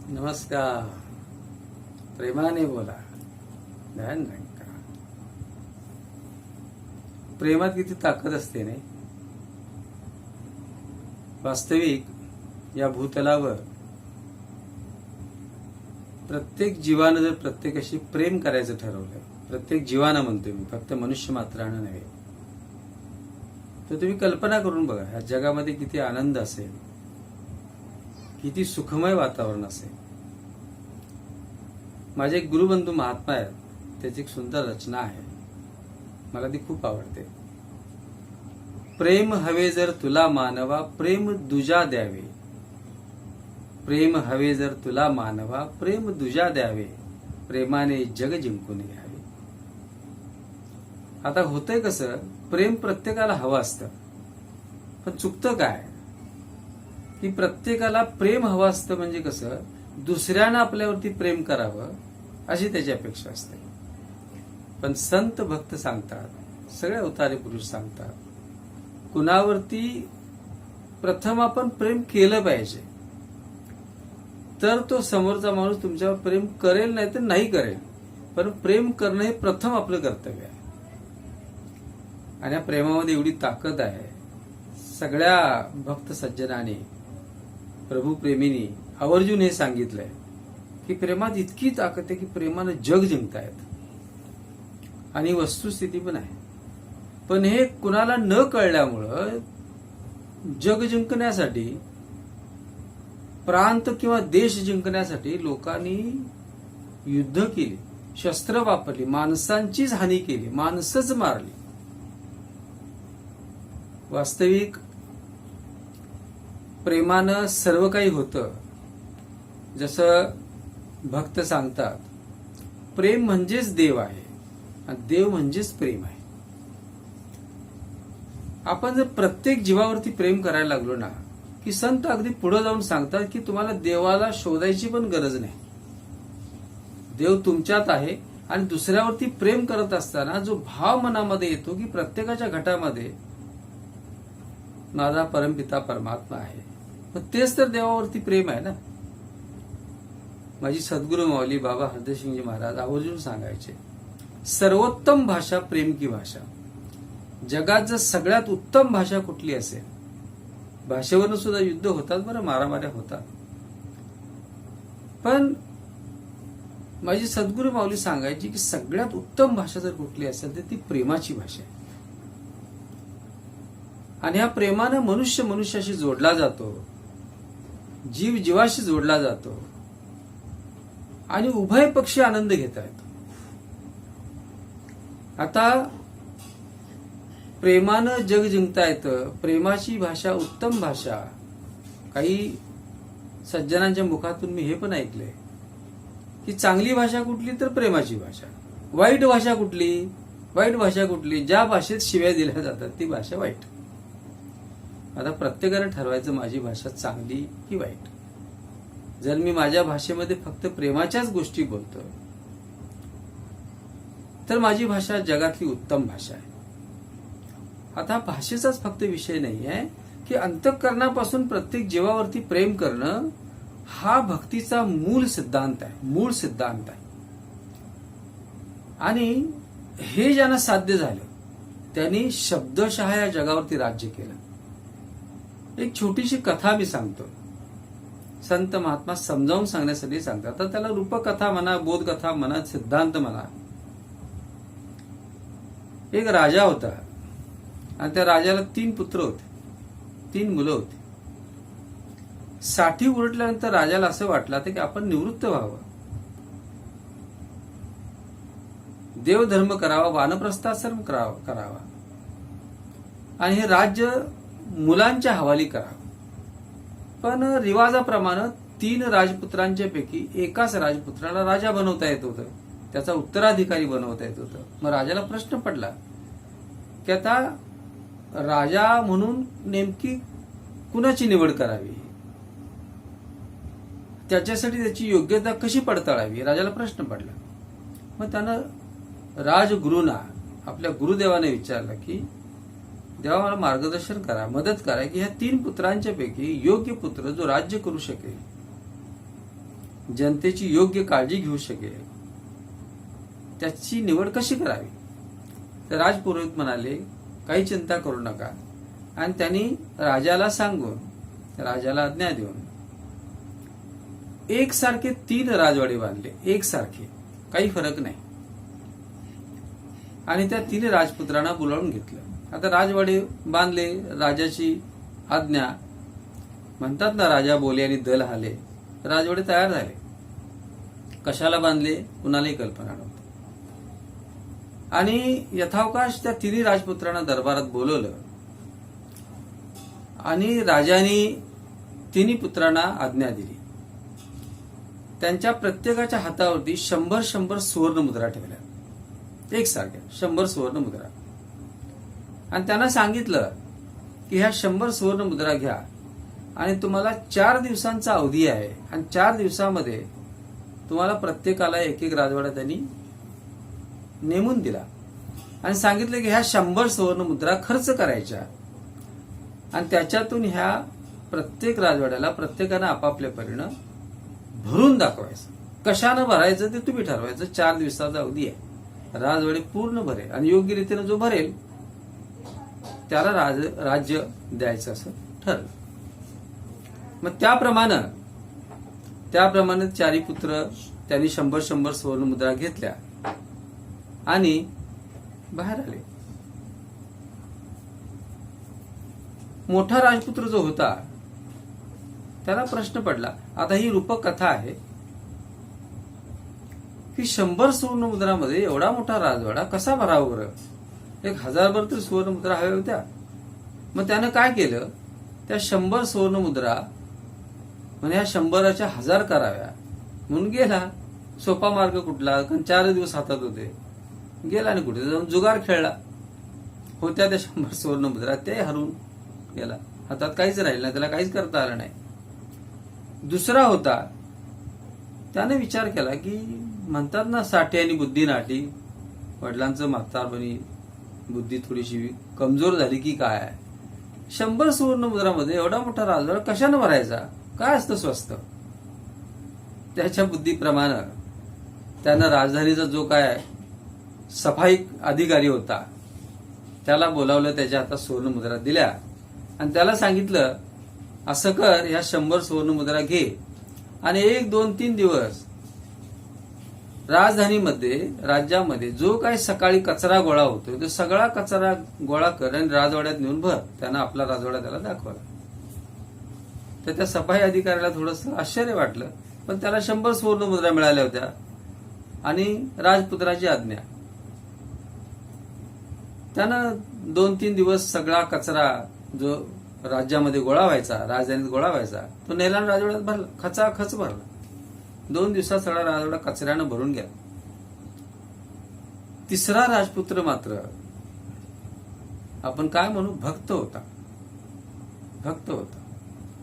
नमस्कार. प्रेमाने बोला, ध्यान रखा. प्रेमात किती ताकद असते नाही. वास्तविक या भूतलावर प्रत्येक जीवानं जर प्रत्येकाशी प्रेम करायचं ठरवलं, प्रत्येक जीवानं म्हणतोय मी, फक्त मनुष्य मात्रानं नव्हे, तर तुम्ही कल्पना करून बघा ह्या जगामध्ये किती आनंद असेल, किती सुखमय वातावरण असेल. माझे एक गुरुबंधू महात्मा आहेत, त्याची एक सुंदर रचना आहे, मला ती खूप आवडते. प्रेम हवे जर तुला मानवा, प्रेम दुजा द्यावे. प्रेम हवे जर तुला मानवा, प्रेम दुजा द्यावे. प्रेमाने जग जिंकून घ्यावे. आता होतंय कसं, प्रेम प्रत्येकाला हवं असतं, पण चुकतं काय की प्रत्येकाला प्रेम हवं असतं म्हणजे कसं, दुसऱ्यानं आपल्यावरती प्रेम करावं अशी त्याची अपेक्षा असते. पण संत भक्त सांगतात, सगळे अवतारी पुरुष सांगतात, कुणावरती प्रथम आपण प्रेम केलं पाहिजे, तर तो समोरचा माणूस तुमच्यावर प्रेम करेल, नाही तर नाही करेल, पण प्रेम करणं हे प्रथम आपलं कर्तव्य आहे. आणि या प्रेमामध्ये एवढी ताकद आहे. सगळ्या भक्त सज्जनाने, प्रभू प्रेमीनी आवर्जून हे सांगितलंय की प्रेमात इतकी ताकद आहे की प्रेमानं जग जिंकतायत. आणि वस्तुस्थिती पण आहे. पण हे कुणाला न कळल्यामुळं जग जिंकण्यासाठी, प्रांत किंवा देश जिंकण्यासाठी लोकांनी युद्ध केली, शस्त्र वापरली, माणसांचीच हानी केली, माणसंच मारली. वास्तविक प्रेमानं सर्व काही होतं. जसं भक्त सांगतात, प्रेम म्हणजेच देव आहे आणि देव म्हणजेच प्रेम आहे. आपण जर प्रत्येक जीवावरती प्रेम करायला लागलो ना, की संत अगदी पुढे जाऊन सांगतात की तुम्हाला देवाला शोधायची पण गरज नाही. देव तुमच्यात आहे. आणि दुसऱ्यावरती प्रेम करत असताना जो भाव मनामध्ये येतो की प्रत्येकाच्या घटामध्ये माझा परमपिता परमात्मा आहे, मग तेच तर देवावरती प्रेम आहे ना. माझी सद्गुरु माऊली बाबा हरदयसिंगजी महाराज आवर्जून सांगायचे, सर्वोत्तम भाषा प्रेम की भाषा. जगात जर सगळ्यात उत्तम भाषा कुठली असेल, भाषेवरून सुद्धा युद्ध होतात, बरं, मारामाऱ्या होतात, पण माझी सद्गुरु माऊली सांगायची की सगळ्यात उत्तम भाषा जर कुठली असेल तर ती प्रेमाची भाषा आहे. आणि ह्या प्रेमानं मनुष्य मनुष्याशी जोडला जातो, जीव जीवाशी जोडला जातो आणि उभय पक्षी आनंद घेता येतो. आता प्रेमानं जग जिंकता येतं. प्रेमाची भाषा उत्तम भाषा. काही सज्जनांच्या मुखातून मी हे पण ऐकलंय की चांगली भाषा कुठली तर प्रेमाची भाषा, वाईट भाषा कुठली, वाईट भाषा कुठली, ज्या भाषेत शिव्या दिल्या जातात ती भाषा वाईट. आता प्रत्येकाने ठरवायचं माझी भाषा चांगली की वाईट. जर मी माझ्या भाषेमध्ये फक्त प्रेमाच्याच गोष्टी बोलतो तर माझी भाषा जगातली उत्तम भाषा आहे. आता भाषेचाच फक्त विषय नाही आहे की अंतःकरणापासून प्रत्येक जीवावरती प्रेम करणं हा भक्तीचा मूळ सिद्धांत आहे, मूळ सिद्धांत आहे. आणि हे ज्यांना साध्य झालं त्यांनी शब्दशः या जगावरती राज्य केलं. एक छोटीशी कथा मी सांगतो. संत महात्मा समजावून सांगण्यासाठी सांगतात. तर त्याला रूपकथा म्हणा, बोधकथा म्हणा, सिद्धांत म्हणा. एक राजा होता आणि त्या राजाला 3 पुत्र होते, 3 मुलं होती. 60 उलटल्यानंतर राजाला असं वाटलं की आपण निवृत्त व्हावं, देवधर्म करावा, वानप्रस्थाश्रम करावा आणि हे राज्य मुलांच्या हवाली करावं. पण रिवाजाप्रमाणे 3 राजपुत्रांच्या पैकी एकाच राजपुत्राला राजा बनवता येत होतं, त्याचा उत्तराधिकारी बनवता येत होतं. मग राजाला प्रश्न पडला की आता राजा म्हणून नेमकी कुणाची निवड करावी, त्याच्यासाठी त्याची योग्यता कशी पडताळावी, राजाला प्रश्न पडला. मग त्यानं राजगुरूंना, आपल्या गुरुदेवाने विचारलं की देवा मला मार्गदर्शन करा, मदत करा की ह्या 3 पुत्रांच्या पैकी योग्य पुत्र जो राज्य करू शकेल, जनतेची योग्य काळजी घेऊ शकेल, त्याची निवड कशी करावी. तर राजपुरोहित म्हणाले काही चिंता करू नका. आणि त्यांनी राजाला सांगून, राजाला आज्ञा देऊन एकसारखे 3 राजवाडे बांधले, एकसारखे, काही फरक नाही. आणि त्या 3 राजपुत्रांना बोलावून घेतलं. आता राजवाडे बांधले, राजाची आज्ञा, म्हणतात ना राजा बोले आणि दल हाले. राजवाडे तयार झाले. कशाला बांधले कुणालाही कल्पना नव्हती. आणि यथावकाश त्या 3 राजपुत्रांना दरबारात बोलवलं आणि राजाने 3 पुत्रांना आज्ञा दिली. त्यांच्या प्रत्येकाच्या हातावरती 100 सुवर्ण मुद्रा ठेवल्या, एकसारख्या 100 सुवर्ण मुद्रा. आणि त्यांना सांगितलं की ह्या 100 सुवर्ण मुद्रा घ्या आणि तुम्हाला 4 दिवसांचा अवधी आहे आणि 4 दिवसामध्ये तुम्हाला प्रत्येकाला एक राजवाडा त्यांनी नेमून दिला. आणि सांगितलं की ह्या 100 सुवर्ण मुद्रा खर्च करायच्या आणि त्याच्यातून ह्या प्रत्येक राजवाड्याला प्रत्येकानं आपापल्या परीनं भरून दाखवायचं. कशानं भरायचं ते तुम्ही ठरवायचं. 4 दिवसाचा अवधी आहे, राजवाडे पूर्ण भरेल आणि योग्य रीतीनं जो भरेल त्याला राज्य द्यायचं असं ठरलं. मग त्याप्रमाणे 4 पुत्र त्यांनी 100 सुवर्ण मुद्रा घेतल्या आणि बाहेर आले. मोठा राजपुत्र जो होता त्याला प्रश्न पडला. आता ही रूपक कथा आहे की 100 सुवर्ण मुद्रामध्ये एवढा मोठा राजवाडा कसा भरावा बरं. 1000 तर सुवर्ण मुद्रा हव्या होत्या. मग त्यानं काय केलं, त्या 100 सुवर्ण मुद्रा म्हणजे ह्या 100च्या 1000 कराव्या म्हणून गेला. सोपा मार्ग कुठला, कारण 4 दिवस हातात होते. गेला आणि कुठे जाऊन जुगार खेळला. होत्या त्या 100 सुवर्ण मुद्रा ते हरून गेला, हातात काहीच राहिलं नाही, त्याला काहीच करता आलं नाही. दुसरा होता, त्याने विचार केला की म्हणतात ना साठी आणि बुद्धी नाटी, वडिलांचं म्हातारपणी बुद्धी थोडीशी कमजोर झाली की काय, 100 सुवर्ण मुद्रामध्ये एवढा मोठा राजवाडा कशानं भरायचा, काय असतं स्वस्त. त्याच्या बुद्धीप्रमाणे त्यानं राजधानीचा जो काय सफाई अधिकारी होता त्याला बोलावलं, त्याच्या हातात सुवर्ण मुद्रा दिल्या आणि त्याला सांगितलं असं कर, ह्या 100 सुवर्ण मुद्रा घे आणि 1, 2, 3 दिवस राजधानीमध्ये, राज्यामध्ये जो काही सकाळी कचरा गोळा होतो तो सगळा कचरा गोळा कर आणि राजवाड्यात नेऊन भर. त्यानं आपला राजवाडा त्याला दाखवला. तर त्या सफाई अधिकाऱ्याला थोडंसं आश्चर्य वाटलं, पण त्याला 100 सुवर्ण मुद्रा मिळाल्या होत्या आणि राजपुत्राची आज्ञा. त्यानं 2-3 दिवस सगळा कचरा जो राज्यामध्ये गोळा व्हायचा, राजधानीत गोळा व्हायचा, तो नेला राजवाड्यात भरला, खचाखच भरला. 2 दिवसात सगळा राजवाडा कचऱ्यानं भरून गेला. तिसरा राजपुत्र मात्र आपण काय म्हणू, भक्त होता.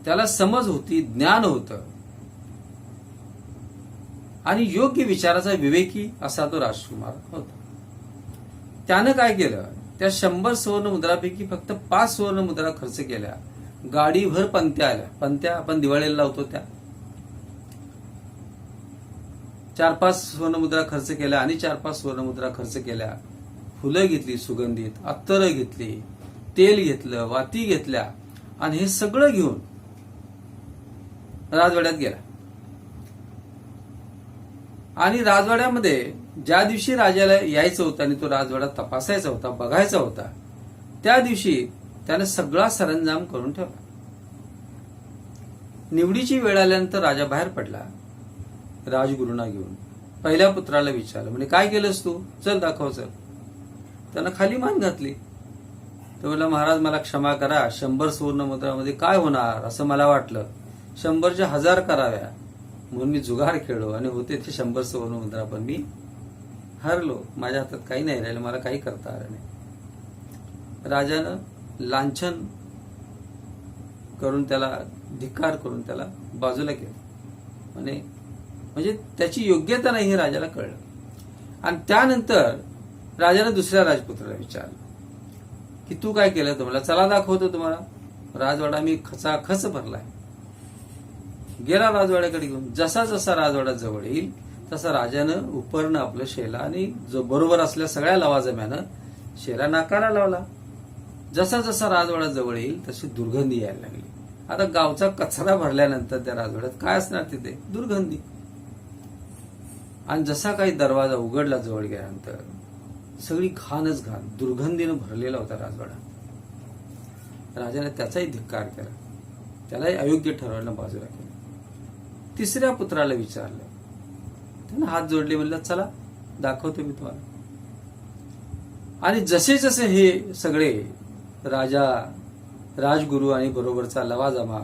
त्याला समज होती, ज्ञान होतं आणि योग्य विचाराचा विवेकी असा तो राजकुमार होता. त्यानं काय केलं, त्या 100 सुवर्ण मुद्रापैकी फक्त 5 सुवर्ण मुद्रा खर्च केल्या. गाडीभर पंत्या आल्या. पंत्या आपण दिवाळीला लावतो त्या 4-5 सुवर्ण मुद्रा खर्च केल्या आणि 4-5 सुवर्ण मुद्रा खर्च केल्या. फुलं घेतली सुगंधित, अत्तर घेतली, तेल घेतलं, वाती घेतल्या आणि हे सगळं घेऊन राजवाड्यात गेला. आणि राजवाड्यामध्ये ज्या दिवशी राजाला यायचं होतं आणि तो राजवाडा तपासायचा होता, बघायचा होता, त्या दिवशी त्याने सगळा सरंजाम करून ठेवला. निवडीची वेळ आल्यानंतर राजा बाहेर पडला राजगुरूंना घेऊन. पहिल्या पुत्राला विचारलं, म्हणजे काय केलंस तू, चल दाखव चल. त्यानं खाली मान घातली. तो म्हणला, महाराज मला क्षमा करा, 100 सुवर्ण मुद्रामध्ये काय होणार असं मला वाटलं. 100च्या 1000 कराव्या म्हणून मी जुगार खेळलो आणि होते ते 100 सुवर्णमुद्रा, पण मी हरलो. माझ्या हातात काही नाही राहिलं, मला काही करता आलं नाही. राजानं लांछन करून त्याला धिक्कार करून त्याला बाजूला केलं. म्हणजे त्याची योग्यता नाही हे राजाला कळलं. आणि त्यानंतर राजाने दुसऱ्या राजपुत्राला विचारलं की तू काय केलं, तुम्हाला चला दाखवतो तुम्हाला. राजवाडा मी खचाखच भरलाय. गेला राजवाड्याकडे घेऊन. जसा जसा राजवाडा जवळ येईल तसा राजानं उपरनं आपलं शेला आणि जो बरोबर असल्या सगळ्या लवाजम्यानं शेला नाकाला लावला. जसा जसा राजवाडा जवळ येईल तशी दुर्गंधी यायला लागली. आता गावचा कचरा भरल्यानंतर त्या राजवाड्यात काय असणार तिथे? दुर्गंधी. आणि जसा काही दरवाजा उघडला जवळ गेल्यानंतर सगळी घाणच घाण, दुर्गंधीनं भरलेला होता राजवाडा. राजाने त्याचाही धिक्कार केला, त्यालाही अयोग्य ठरवणं बाजूला केलं. तिसऱ्या पुत्राला विचारलं, त्यानं हात जोडले, म्हणलं चला दाखवतो मी तुम्हाला. आणि जसे जसे हे सगळे राजा, राजगुरू आणि बरोबरचा लवाजमा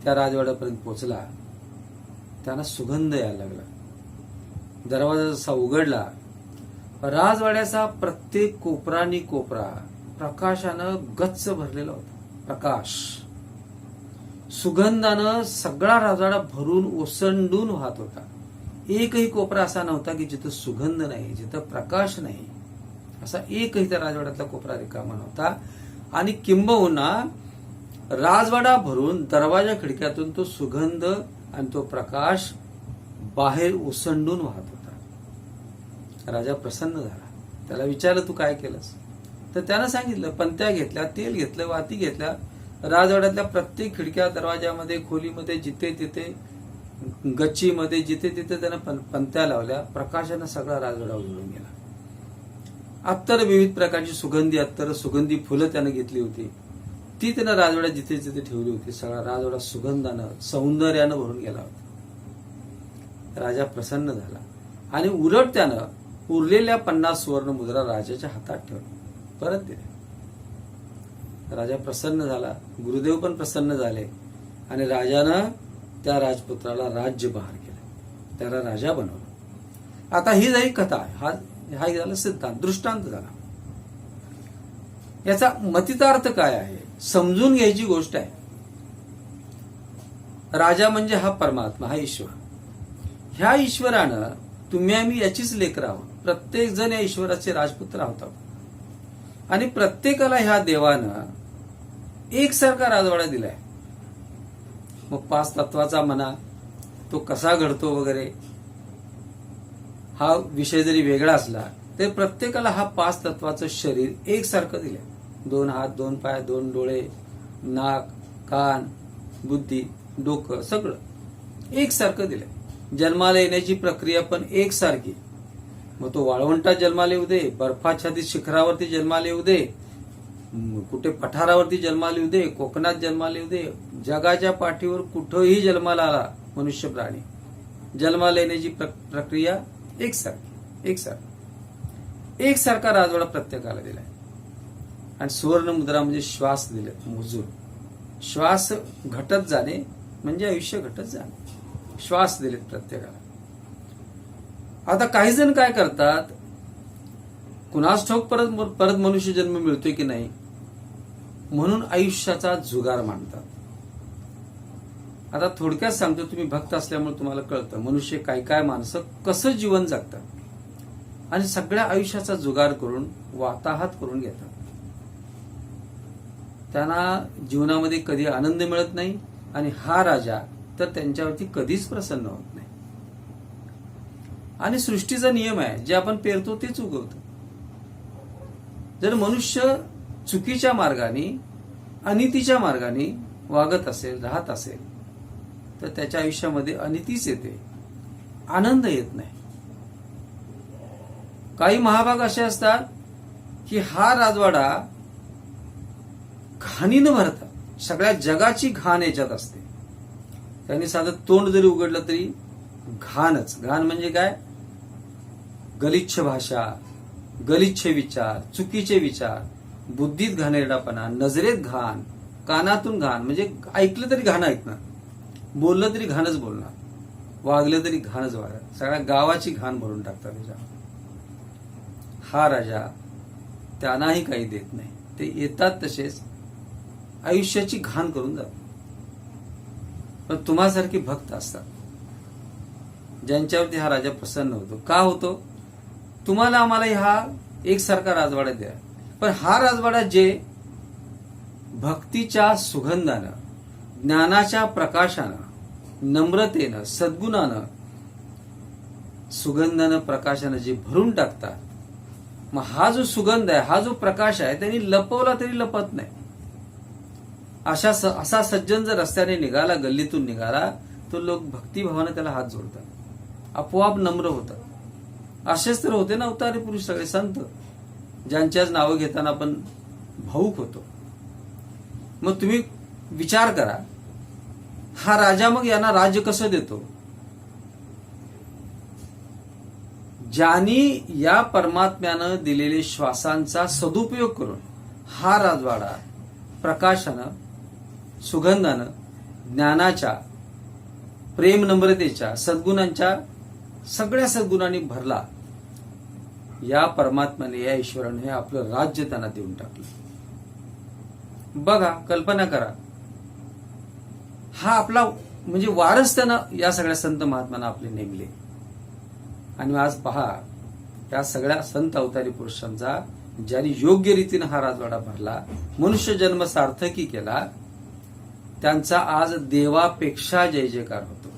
त्या राजवाड्यापर्यंत पोहोचला, त्यांना सुगंध यायला लागला. दरवाजा जसा उघडला, राजवाड्याचा प्रत्येक कोपरानी कोपरा प्रकाशानं गच्च भरलेला होता. प्रकाश, सुगंधानं सगळा राजवाडा भरून ओसंडून वाहत होता. एकही कोपरा असा नव्हता की जिथं सुगंध नाही, जिथं प्रकाश नाही. असा एकही त्या राजवाड्यातला कोपरा रिकामा नव्हता. आणि किंबहुना राजवाडा भरून दरवाजा खिडक्यातून तो सुगंध आणि तो प्रकाश बाहेर ओसंडून वाहत होता. राजा प्रसन्न झाला. त्याला विचारलं तू काय केलंस? तर त्यानं सांगितलं, पंत्या घेतल्या, तेल घेतलं, वाती घेतल्या, राजवाड्यातल्या प्रत्येक खिडक्या, दरवाजामध्ये, खोलीमध्ये, जिथे तिथे, गच्चीमध्ये, जिथे तिथे त्यानं पंत्या लावल्या. प्रकाशानं सगळा राजवाडा उजळून गेला. अत्तर, विविध प्रकारची सुगंधी अत्तर, सुगंधी फुलं त्यानं घेतली होती, ती त्यानं राजवाड्यात जिथे जिथे ठेवली होती. सगळा राजवाडा सुगंधानं, सौंदर्यानं भरून गेला होता. राजा प्रसन्न झाला आणि उलट त्यानं उरलेल्या 50 सुवर्णमुद्रा राजाच्या हातात ठेवल्या, परत दिल्या. राजा प्रसन्न झाला, गुरुदेव पण प्रसन्न झाले आणि राजानं त्या राजपुत्राला राज्य बहार केलं, त्याला राजा बनवलं. आता ही झाली कथा, हा झाला सिद्धांत, दृष्टांत झाला. याचा मतितार्थ काय आहे समजून घ्यायची गोष्ट आहे. राजा म्हणजे हा परमात्मा, हा ईश्वर. ह्या ईश्वरानं तुम्ही आम्ही याचीच लेकरं आहोत. प्रत्येक जण या ईश्वराचे राजपुत्र आहोत. आणि प्रत्येकाला ह्या देवानं एकसारखा राजवाडा दिलाय. मग 5 तत्वाचा म्हणा, तो कसा घडतो वगैरे हा विषय जरी वेगळा असला तरी प्रत्येकाला हा 5 तत्वाचं शरीर एकसारखं दिलंय. 2 हात, 2 पाय, 2 डोळे, नाक, कान, बुद्धी, डोकं सगळं एकसारखं दिलंय. जन्माला येण्याची प्रक्रिया पण एकसारखी. मग तो वाळवंटात जन्माला येऊ दे, बर्फाच्छादित शिखरावरती जन्माला येऊ दे, कुठे पठारावरती जन्माला येऊ दे, कोकणात जन्माला येऊ दे, जगाच्या पाठीवर कुठंही जन्माला आला मनुष्य प्राणी, जन्माला येण्याची प्रक्रिया एकसारखा राजवाडा प्रत्येकाला दिलाय. आणि सुवर्ण मुद्रा म्हणजे श्वास दिले मोजून. श्वास घटत जाणे म्हणजे आयुष्य घटत जाणे. श्वास दिलेत प्रत्येकाला. आता काही जण काय करतात, कुणास ठाऊक परत मनुष्य जन्म मिळतोय की नाही म्हणून आयुष्याचा जुगार मांडतात. आता थोडक्यात सांगतो, तुम्ही भक्त असल्यामुळे तुम्हाला कळतं मनुष्य काय माणसं कसं जीवन जगतात आणि सगळ्या आयुष्याचा जुगार करून वाताहत करून घेतात. त्यांना जीवनामध्ये कधी आनंद मिळत नाही आणि हा राजा तर त्यांच्यावरती कधीच प्रसन्न होत नाही. आणि सृष्टीचा नियम आहे, जे आपण पेरतो तेच उगवतं. जर मनुष्य चुकीच्या मार्गाने, अनितीच्या मार्गाने वागत असेल, राहत असेल तर त्याच्या आयुष्यामध्ये अनितीच येते, आनंद येत नाही. काही महाभाग असे असतात की हा राजवाडा घाणीनं भरतात, सगळ्या जगाची घाण याच्यात असते. त्यांनी साधं तोंड जरी उघडलं तरी घाणच. घाण म्हणजे काय? गलिच्छ भाषा, गलिच्छ विचार, चुकीचे विचार, बुद्धीत घाणेरडापणा, नजरेत घाण, कानातून घाण, म्हणजे ऐकलं तरी घाण ऐकणं. बोललं तरी घाणच बोलणार, वागलं तरी घाणच वागणार, सगळ्या गावाची घाण भरून टाकतात त्याच्यावर. हा राजा त्यांनाही काही देत नाही, ते येतात तसेच आयुष्याची घाण करून जातात. पण तुम्हासारखी भक्त असतात ज्यांच्यावरती हा राजा प्रसन्न होतो. का होतो? तुम्हाला आम्हाला हा एकसारखा राजवाडा द्या, पण हा राजवाडा जे भक्तीच्या सुगंधानं, ज्ञानाच्या प्रकाशानं, नम्रतेनं, सद्गुणानं, सुगंधानं, प्रकाशानं जे भरून टाकतात, मग हा जो सुगंध आहे, हा जो प्रकाश आहे, त्यांनी लपवला तरी लपत नाही. असा सज्जन जर रस्त्याने निघाला, गल्लीतून निघाला, तो लोक भक्तिभावाने त्याला हात जोडतात, आपोआप नम्र होतात. असेच तर होते ना अवतारी पुरुष सगळे संत, ज्यांच्याच नावं घेताना आपण भाऊक होतो. मग तुम्ही विचार करा, हा राजा मग यांना राज्य कसं देतो? ज्यांनी या परमात्म्यानं दिलेले श्वासांचा सदुपयोग करून हा राजवाडा प्रकाशानं, सुगंधानं, ज्ञानाच्या, प्रेम, नम्रतेच्या, सद्गुणांच्या सगळ्या सद्गुणांनी भरला, या परमात्म्याने, या ईश्वराने आपलं राज्य त्यांना देऊन टाकलं. बघा, कल्पना करा, हा आपला म्हणजे वारस त्यानं या सगळ्या संत महात्म्यांना आपले नेमले. आणि आज पहा, या सगळ्या संत अवतारी पुरुषांचा ज्यांनी योग्य रीतीने हा राजवाडा भरला, मनुष्य जन्म सार्थकी केला, त्यांचा आज देवापेक्षा जय जयकार होतो.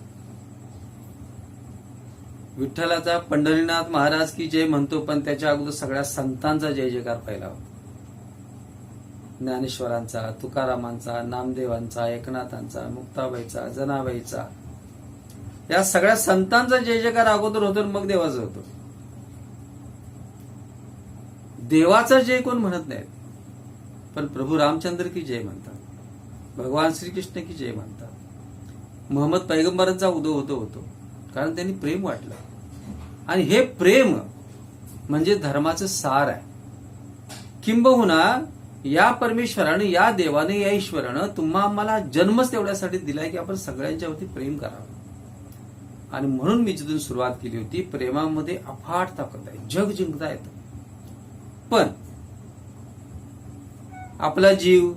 विठ्ठलाचा पंढरीनाथ महाराज की जय म्हणतो, पण त्याच्या अगोदर सगळ्या संतांचा जय जयकार पहिला होतो. ज्ञानेश्वरांचा, तुकारामांचा, नामदेवांचा, एकनाथांचा, मुक्ताबाईचा, जनाबाईचा, या सगळ्या संतांचा जय जयकार अगोदर होतो, मग देवाचा होतो. देवाचा जय कोण म्हणत नाहीत, पण प्रभू रामचंद्र की जय म्हणतात, भगवान श्रीकृष्ण की जय म्हणतात. मोहम्मद पैगंबरांचा उदय होतो, कारण त्यांनी प्रेम वाटलं. आणि हे प्रेम म्हणजे धर्माचं सार आहे. किंबहुना या परमेश्वरानं, या देवाने, या ईश्वरानं तुम्हा आम्हाला जन्मच तेवढ्यासाठी दिलाय की आपण सगळ्यांच्यावरती प्रेम करावं. आणि म्हणून मी जिथून सुरुवात केली होती, प्रेमामध्ये अफाट ताकद आहे, जग जिंकता येतं. पण आपला जीव,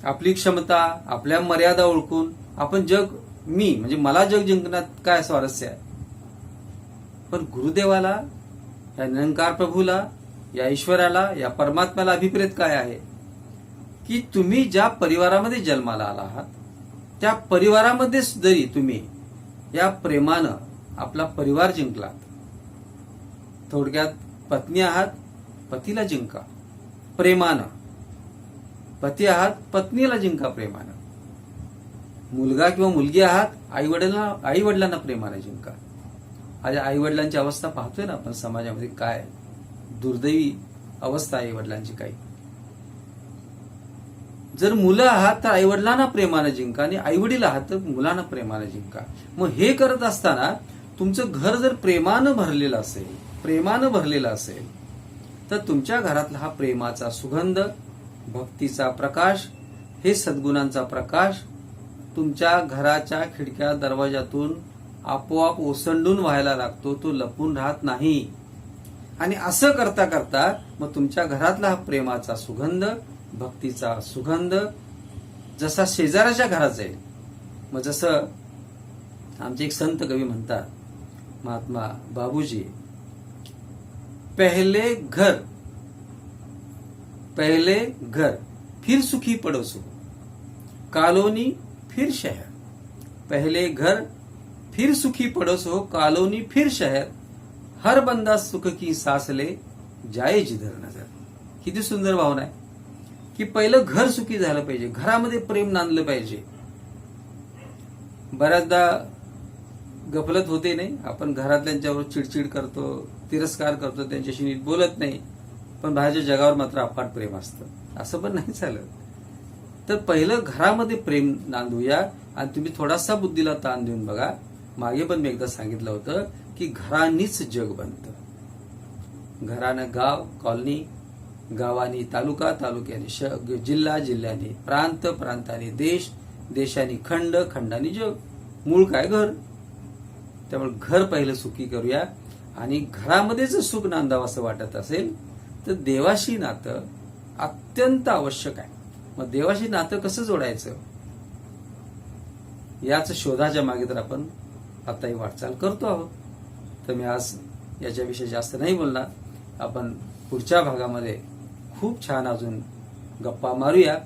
आपली क्षमता, आपल्या मर्यादा ओळखून आपण मी म्हणजे मला जग जिंकण्यात काय स्वारस्य आहे, पण गुरुदेवाला, या निरंकार प्रभूला, या ईश्वराला, या परमात्म्याला अभिप्रेत काय आहे की तुम्ही ज्या परिवारामध्ये जन्माला आला आहात, त्या परिवारामध्ये जरी तुम्ही या प्रेमानं आपला परिवार जिंकलात, थोडक्यात पत्नी आहात, पतीला जिंका प्रेमानं, पती आहात, पत्नीला जिंका प्रेमानं, मुलगा किंवा मुलगी आहात, आई वडिलांना प्रेमाने जिंका. आज आई वडिलांची अवस्था पाहतोय ना आपण समाजामध्ये, काय दुर्दैवी अवस्था आई वडिलांची. काही जर मुलं आहात तर आई वडिलांना प्रेमाने जिंका, आणि आई वडील आहात तर मुलांना प्रेमाने जिंका. मग हे करत असताना तुमचं घर जर प्रेमानं भरलेलं असेल तर तुमच्या घरातला हा प्रेमाचा सुगंध, भक्तीचा प्रकाश, हे सद्गुणांचा प्रकाश तुमच्या घराच्या खिडक्या दरवाजातून आपोआप ओसंडून व्हायला लागतो, तो लपून राहत नाही. आणि असं करता करता मग तुमच्या घरातला हा प्रेमाचा सुगंध, भक्तीचा सुगंध जसा शेजाऱ्याच्या घरात जाईल. मग जसं आमचे एक संत कवी म्हणतात, महात्मा बाबूजी, पहले घर फिर सुखी पड़ोस, कॉलोनी फिर शहर. पहले घर फिर सुखी पड़ोस हो, कॉलोनी फिर शहर, हर बंदा सुख की सांस ले, जाए जिधर नजर. किती सुंदर भावना आहे की पहिलं घर सुखी झालं पाहिजे, घरामध्ये प्रेम नांदलं पाहिजे. बऱ्याचदा गफलत होते नाही, आपण घरातल्यांच्यावर चिडचिड करतो, तिरस्कार करतो, त्यांच्याशी नीट बोलत नाही, पण बाहेरच्या जगावर मात्र अफाट प्रेम असतं. असं पण नाही चालत. तर पहिलं घरामध्ये प्रेम नांदूया. आणि तुम्ही थोडासा बुद्धीला ताण देऊन बघा, मागे पण मी एकदा सांगितलं होतं की घरांनीच जग बनतं. घरानं गाव, कॉलनी, गावानी तालुका, तालुक्याने जिल्हा, जिल्ह्याने प्रांत, प्रांताने देश, देशाने खंड, खंडाने जग. मूळ काय? घर. त्यामुळे घर पहिलं सुखी करूया. आणि घरामध्ये जर सुख नांदावं असं वाटत असेल तर देवाशी नातं अत्यंत आवश्यक आहे. मग देवाशी नातं कसं जोडायचं याच शोधाच्या मागे तर आपण आताही वाटचाल करतो आहोत. तर मी आज याच्याविषयी जास्त नाही बोलणार. आपण पुढच्या भागामध्ये खूप छान अजून गप्पा मारूया.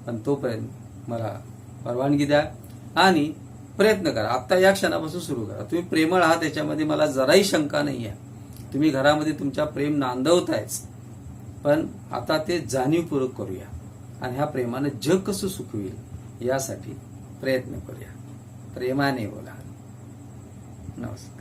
पण तोपर्यंत मला परवानगी द्या आणि प्रयत्न करा. आता या क्षणापासून सुरू करा. तुम्ही प्रेमळ आहात याच्यामध्ये मला जराही शंका नाही आहे. तुम्ही घरामध्ये तुमच्या प्रेम नांदवतायच. पण आता ते जाणीवपूर्वक करूया आणि ह्या प्रेमानं जग कसं सुख होईल यासाठी प्रयत्न करूया. प्रेमाने बोला. नमस्कार.